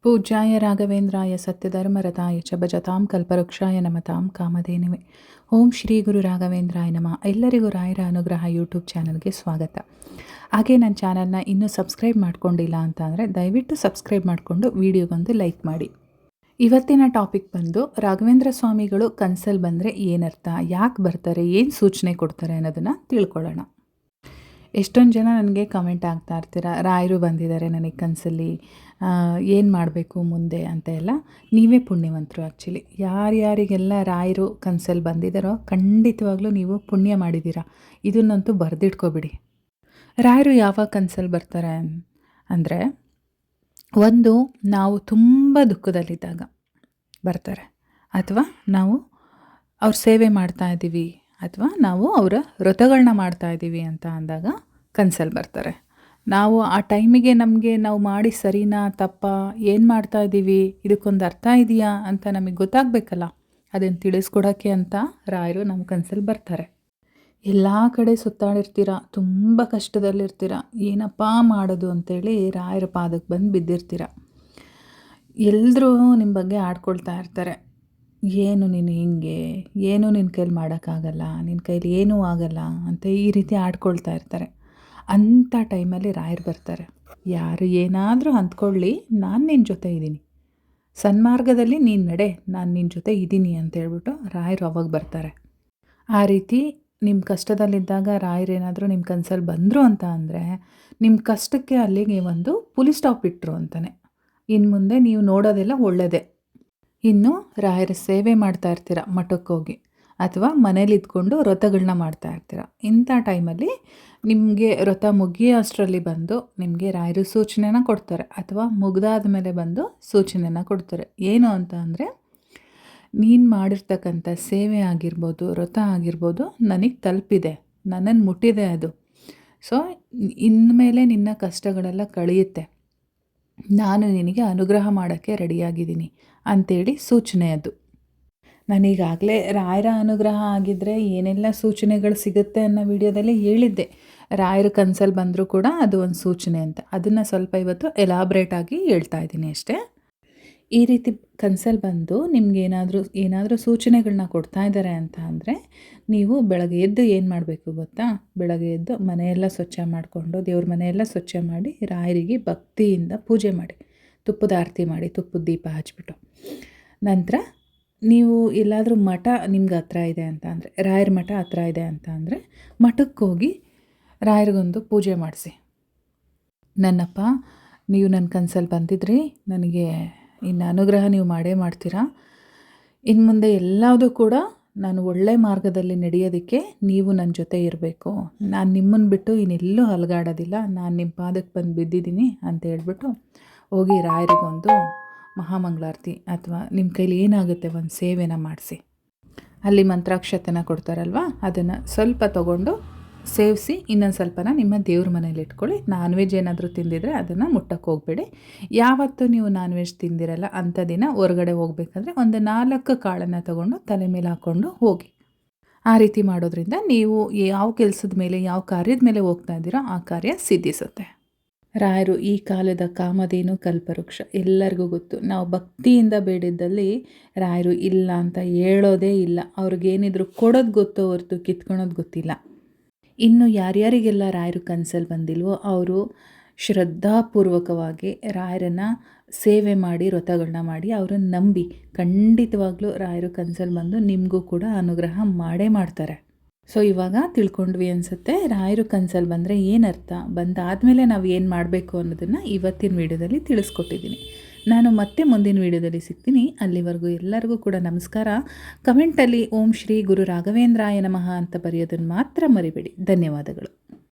ಪೂಜ್ಯಾಯ ರಾಘವೇಂದ್ರಾಯ ಸತ್ಯಧರ್ಮರತಾಯ ಚ ಭಜತಾಂ ಕಲ್ಪವೃಕ್ಷಾಯ ನಮತಾಂ ಕಾಮಧೇನುವೆ. ಓಂ ಶ್ರೀ ಗುರು ರಾಘವೇಂದ್ರಾಯ ನಮಃ. ಎಲ್ಲರಿಗೂ ರಾಯರ ಅನುಗ್ರಹ ಯೂಟ್ಯೂಬ್ ಚಾನಲ್ಗೆ ಸ್ವಾಗತ. ಹಾಗೆ ನನ್ನ ಚಾನಲ್ನ ಇನ್ನೂ ಸಬ್ಸ್ಕ್ರೈಬ್ ಮಾಡ್ಕೊಂಡಿಲ್ಲ ಅಂತ ಅಂದರೆ ದಯವಿಟ್ಟು ಸಬ್ಸ್ಕ್ರೈಬ್ ಮಾಡಿಕೊಂಡು ವಿಡಿಯೋಗೊಂದು ಲೈಕ್ ಮಾಡಿ. ಇವತ್ತಿನ ಟಾಪಿಕ್ ಬಂದು ರಾಘವೇಂದ್ರ ಸ್ವಾಮಿಗಳು ಕನಸಲ್ಲಿ ಬಂದರೆ ಏನರ್ಥ, ಯಾಕೆ ಬರ್ತಾರೆ, ಏನು ಸೂಚನೆ ಕೊಡ್ತಾರೆ ಅನ್ನೋದನ್ನು ತಿಳ್ಕೊಳ್ಳೋಣ. ಎಷ್ಟೊಂದು ಜನ ನನಗೆ ಕಮೆಂಟ್ ಆಗ್ತಾ ಇರ್ತೀರ, ರಾಯರು ಬಂದಿದ್ದಾರೆ ನನಗೆ ಕನಸಲ್ಲಿ, ಏನು ಮಾಡಬೇಕು ಮುಂದೆ ಅಂತ ಎಲ್ಲ. ನೀವೇ ಪುಣ್ಯವಂತರು. ಆ್ಯಕ್ಚುಲಿ ಯಾರ್ಯಾರಿಗೆಲ್ಲ ರಾಯರು ಕನಸಲ್ಲಿ ಬಂದಿದ್ದಾರೋ ಖಂಡಿತವಾಗ್ಲೂ ನೀವು ಪುಣ್ಯ ಮಾಡಿದ್ದೀರಾ. ಇದನ್ನಂತೂ ಬರೆದಿಟ್ಕೊಬಿಡಿ. ರಾಯರು ಯಾವಾಗ ಕನಸಲ್ಲಿ ಬರ್ತಾರೆ ಅಂದರೆ, ಒಂದು ನಾವು ತುಂಬ ದುಃಖದಲ್ಲಿದ್ದಾಗ ಬರ್ತಾರೆ, ಅಥವಾ ನಾವು ಅವ್ರ ಸೇವೆ ಮಾಡ್ತಾಯಿದ್ದೀವಿ, ಅಥವಾ ನಾವು ಅವರ ವ್ರತಗಳನ್ನ ಮಾಡ್ತಾಯಿದ್ದೀವಿ ಅಂತ ಅಂದಾಗ ಕನಸಲ್ಲಿ ಬರ್ತಾರೆ. ನಾವು ಆ ಟೈಮಿಗೆ ನಮಗೆ ನಾವು ಮಾಡಿ ಸರಿನಾ ತಪ್ಪಾ, ಏನು ಮಾಡ್ತಾಯಿದ್ದೀವಿ, ಇದಕ್ಕೊಂದು ಅರ್ಥ ಇದೆಯಾ ಅಂತ ನಮಗೆ ಗೊತ್ತಾಗಬೇಕಲ್ಲ, ಅದನ್ನು ತಿಳಿಸ್ಕೊಡೋಕ್ಕೆ ಅಂತ ರಾಯರು ನಮ್ಮ ಕನಸಲ್ಲಿ ಬರ್ತಾರೆ. ಎಲ್ಲ ಕಡೆ ಸುತ್ತಾಡಿರ್ತೀರ, ತುಂಬ ಕಷ್ಟದಲ್ಲಿರ್ತೀರ, ಏನಪ್ಪ ಮಾಡೋದು ಅಂತೇಳಿ ರಾಯರ ಪಾದಕ್ಕೆ ಬಂದು ಬಿದ್ದಿರ್ತೀರ. ಎಲ್ಲರೂ ನಿಮ್ಮ ಬಗ್ಗೆ ಆಡ್ಕೊಳ್ತಾ ಇರ್ತಾರೆ, ಏನು ನೀನು ಹಿಂಗೆ, ಏನು ನಿನ್ನ ಕೈಲಿ ಮಾಡೋಕ್ಕಾಗಲ್ಲ, ನಿನ್ನ ಕೈಲಿ ಏನೂ ಆಗಲ್ಲ ಅಂತ ಈ ರೀತಿ ಆಡ್ಕೊಳ್ತಾ ಇರ್ತಾರೆ. ಅಂಥ ಟೈಮಲ್ಲಿ ರಾಯರು ಬರ್ತಾರೆ. ಯಾರು ಏನಾದರೂ ಅಂದ್ಕೊಳ್ಳಿ, ನಾನು ನಿನ್ನ ಜೊತೆ ಇದ್ದೀನಿ, ಸನ್ಮಾರ್ಗದಲ್ಲಿ ನೀನು ನಡೆ, ನಾನು ನಿನ್ನ ಜೊತೆ ಇದ್ದೀನಿ ಅಂತ ಹೇಳ್ಬಿಟ್ಟು ರಾಯರು ಅವಾಗ ಬರ್ತಾರೆ. ಆ ರೀತಿ ನಿಮ್ಮ ಕಷ್ಟದಲ್ಲಿದ್ದಾಗ ರಾಯರು ಏನಾದರೂ ನಿಮ್ಮ ಕನಸಲ್ಲಿ ಬಂದರು ಅಂತ ಅಂದರೆ, ನಿಮ್ಮ ಕಷ್ಟಕ್ಕೆ ಅಲ್ಲಿಗೆ ಒಂದು ಪುಲಿ ಸ್ಟಾಪ್ ಇಟ್ಟರು ಅಂತಲೇ. ಇನ್ನು ಮುಂದೆ ನೀವು ನೋಡೋದೆಲ್ಲ ಒಳ್ಳೆಯದೇ. ಇನ್ನು ರಾಯರ ಸೇವೆ ಮಾಡ್ತಾ ಇರ್ತೀರ ಮಠಕ್ಕೆ ಹೋಗಿ, ಅಥವಾ ಮನೇಲಿ ಇದ್ಕೊಂಡು ವ್ರತಗಳನ್ನ ಮಾಡ್ತಾ ಇರ್ತೀರ. ಇಂಥ ಟೈಮಲ್ಲಿ ನಿಮಗೆ ವ್ರತ ಮುಗಿಯೋ ಅಷ್ಟರಲ್ಲಿ ಬಂದು ನಿಮಗೆ ರಾಯರು ಸೂಚನೆನ ಕೊಡ್ತಾರೆ, ಅಥವಾ ಮುಗ್ದಾದ ಮೇಲೆ ಬಂದು ಸೂಚನೆನ ಕೊಡ್ತಾರೆ. ಏನು ಅಂತ ಅಂದರೆ, ನೀನು ಮಾಡಿರ್ತಕ್ಕಂಥ ಸೇವೆ ಆಗಿರ್ಬೋದು, ವ್ರತ ಆಗಿರ್ಬೋದು, ನನಗೆ ತಲುಪಿದೆ, ನನ್ನನ್ನು ಮುಟ್ಟಿದೆ ಅದು. ಸೊ ಇನ್ಮೇಲೆ ನಿನ್ನ ಕಷ್ಟಗಳೆಲ್ಲ ಕಳೆಯುತ್ತೆ, ನಾನು ನಿನಗೆ ಅನುಗ್ರಹ ಮಾಡೋಕ್ಕೆ ರೆಡಿಯಾಗಿದ್ದೀನಿ ಅಂಥೇಳಿ ಸೂಚನೆ ಅದು. ನಾನೀಗಾಗಲೇ ರಾಯರ ಅನುಗ್ರಹ ಆಗಿದ್ದರೆ ಏನೆಲ್ಲ ಸೂಚನೆಗಳು ಸಿಗುತ್ತೆ ಅನ್ನೋ ವಿಡಿಯೋದಲ್ಲಿ ಹೇಳಿದ್ದೆ. ರಾಯರ ಕನಸಲ್ಲಿ ಬಂದರೂ ಕೂಡ ಅದು ಒಂದು ಸೂಚನೆ ಅಂತ. ಅದನ್ನು ಸ್ವಲ್ಪ ಇವತ್ತು ಎಲಾಬ್ರೇಟಾಗಿ ಹೇಳ್ತಾ ಇದ್ದೀನಿ ಅಷ್ಟೇ. ಈ ರೀತಿ ಕನಸಲ್ಲಿ ಬಂದು ನಿಮ್ಗೆ ಏನಾದರೂ ಸೂಚನೆಗಳನ್ನ ಕೊಡ್ತಾ ಇದ್ದಾರೆ ಅಂತ ಅಂದರೆ, ನೀವು ಬೆಳಗ್ಗೆ ಎದ್ದು ಏನು ಮಾಡಬೇಕು ಗೊತ್ತಾ? ಬೆಳಗ್ಗೆ ಎದ್ದು ಮನೆಯೆಲ್ಲ ಸ್ವಚ್ಛ ಮಾಡಿಕೊಂಡು, ದೇವ್ರ ಮನೆಯೆಲ್ಲ ಸ್ವಚ್ಛ ಮಾಡಿ, ರಾಯರಿಗೆ ಭಕ್ತಿಯಿಂದ ಪೂಜೆ ಮಾಡಿ, ತುಪ್ಪದ ಆರತಿ ಮಾಡಿ, ತುಪ್ಪದ ದೀಪ ಹಚ್ಬಿಟ್ಟು, ನಂತರ ನೀವು ಎಲ್ಲಾದರೂ ಮಠ ನಿಮ್ಗೆ ಹತ್ರ ಇದೆ ಅಂತ ಅಂದರೆ, ರಾಯರ ಮಠ ಹತ್ರ ಇದೆ ಅಂತ ಅಂದರೆ, ಮಠಕ್ಕೆ ಹೋಗಿ ರಾಯರಿಗೊಂದು ಪೂಜೆ ಮಾಡಿಸಿ. ನನ್ನಪ್ಪ, ನೀವು ನನ್ನ ಕನಸಲ್ಲಿ ಬಂದಿದ್ರಿ, ನನಗೆ ಇನ್ನು ಅನುಗ್ರಹ ನೀವು ಮಾಡೇ ಮಾಡ್ತೀರಾ. ಇನ್ನು ಮುಂದೆ ಎಲ್ಲದೂ ಕೂಡ ನಾನು ಒಳ್ಳೆ ಮಾರ್ಗದಲ್ಲಿ ನಡೆಯೋದಕ್ಕೆ ನೀವು ನನ್ನ ಜೊತೆ ಇರಬೇಕು. ನಾನು ನಿಮ್ಮನ್ನು ಬಿಟ್ಟು ಇನ್ನೆಲ್ಲೂ ಅಲಗಾಡೋದಿಲ್ಲ, ನಾನು ನಿಮ್ಮ ಪಾದಕ್ಕೆ ಬಂದು ಬಿದ್ದಿದ್ದೀನಿ ಅಂತ ಹೇಳ್ಬಿಟ್ಟು ಹೋಗಿ ರಾಯರಿಗೊಂದು ಮಹಾಮಂಗಳಾರತಿ ಅಥವಾ ನಿಮ್ಮ ಕೈಲಿ ಏನಾಗುತ್ತೆ ಒಂದು ಸೇವೆನ ಮಾಡಿಸಿ. ಅಲ್ಲಿ ಮಂತ್ರಾಕ್ಷತೆನ ಕೊಡ್ತಾರಲ್ವ, ಅದನ್ನು ಸ್ವಲ್ಪ ತೊಗೊಂಡು ಸೇವಿಸಿ ಇನ್ನೊಂದು ಸ್ವಲ್ಪನ ನಿಮ್ಮ ದೇವ್ರ ಮನೇಲಿ ಇಟ್ಕೊಳ್ಳಿ. ನಾನ್ ವೆಜ್ ಏನಾದರೂ ತಿಂದಿದ್ರೆ ಅದನ್ನು ಮುಟ್ಟಕ್ಕೆ ಹೋಗಬೇಡಿ. ಯಾವತ್ತೂ ನೀವು ನಾನ್ ವೆಜ್ ತಿಂದಿರಲ್ಲ ಅಂಥ ದಿನ ಹೊರಗಡೆ ಹೋಗಬೇಕಾದ್ರೆ ಒಂದು 4 ಕಾಳನ್ನು ತೊಗೊಂಡು ತಲೆ ಮೇಲೆ ಹಾಕ್ಕೊಂಡು ಹೋಗಿ. ಆ ರೀತಿ ಮಾಡೋದ್ರಿಂದ ನೀವು ಯಾವ ಕೆಲಸದ ಮೇಲೆ, ಯಾವ ಕಾರ್ಯದ ಮೇಲೆ ಹೋಗ್ತಾ ಇದ್ದೀರೋ ಆ ಕಾರ್ಯ ಸಿದ್ಧಿಸುತ್ತೆ. ರಾಯರು ಈ ಕಾಲದ ಕಾಮಧೇನು ಕಲ್ಪವೃಕ್ಷ, ಎಲ್ಲರಿಗೂ ಗೊತ್ತು. ನಾವು ಭಕ್ತಿಯಿಂದ ಬೇಡಿದ್ದಲ್ಲಿ ರಾಯರು ಇಲ್ಲ ಅಂತ ಹೇಳೋದೇ ಇಲ್ಲ. ಅವ್ರಿಗೇನಿದ್ರು ಕೊಡೋದು ಗೊತ್ತೋ ಹೊರತು ಕಿತ್ಕೊಳೋದು ಗೊತ್ತಿಲ್ಲ. ಇನ್ನು ಯಾರ್ಯಾರಿಗೆಲ್ಲ ರಾಯರು ಕನಸಲ್ಲಿ ಬಂದಿಲ್ವೋ ಅವರು ಶ್ರದ್ಧಾಪೂರ್ವಕವಾಗಿ ರಾಯರನ್ನು ಸೇವೆ ಮಾಡಿ, ವ್ರತಗಳನ್ನ ಮಾಡಿ, ಅವರನ್ನು ನಂಬಿ ಖಂಡಿತವಾಗ್ಲೂ ರಾಯರು ಕನಸಲ್ಲಿ ಬಂದು ನಿಮಗೂ ಕೂಡ ಅನುಗ್ರಹ ಮಾಡೇ ಮಾಡ್ತಾರೆ. ಸೊ ಇವಾಗ ತಿಳ್ಕೊಂಡ್ವಿ ಅನಿಸುತ್ತೆ, ರಾಯರು ಕನಸಲ್ಲಿ ಬಂದರೆ ಏನರ್ಥ, ಬಂದಾದಮೇಲೆ ನಾವು ಏನು ಮಾಡಬೇಕು ಅನ್ನೋದನ್ನು ಇವತ್ತಿನ ವಿಡಿಯೋದಲ್ಲಿ ತಿಳಿಸ್ಕೊಟ್ಟಿದ್ದೀನಿ. ನಾನು ಮತ್ತೆ ಮುಂದಿನ ವಿಡಿಯೋದಲ್ಲಿ ಸಿಗ್ತೀನಿ. ಅಲ್ಲಿವರೆಗೂ ಎಲ್ಲರಿಗೂ ಕೂಡ ನಮಸ್ಕಾರ. ಕಮೆಂಟಲ್ಲಿ ಓಂ ಶ್ರೀ ಗುರು ರಾಘವೇಂದ್ರಾಯ ನಮಃ ಅಂತ ಬರೆಯೋದನ್ನು ಮಾತ್ರ ಮರಿಬೇಡಿ. ಧನ್ಯವಾದಗಳು.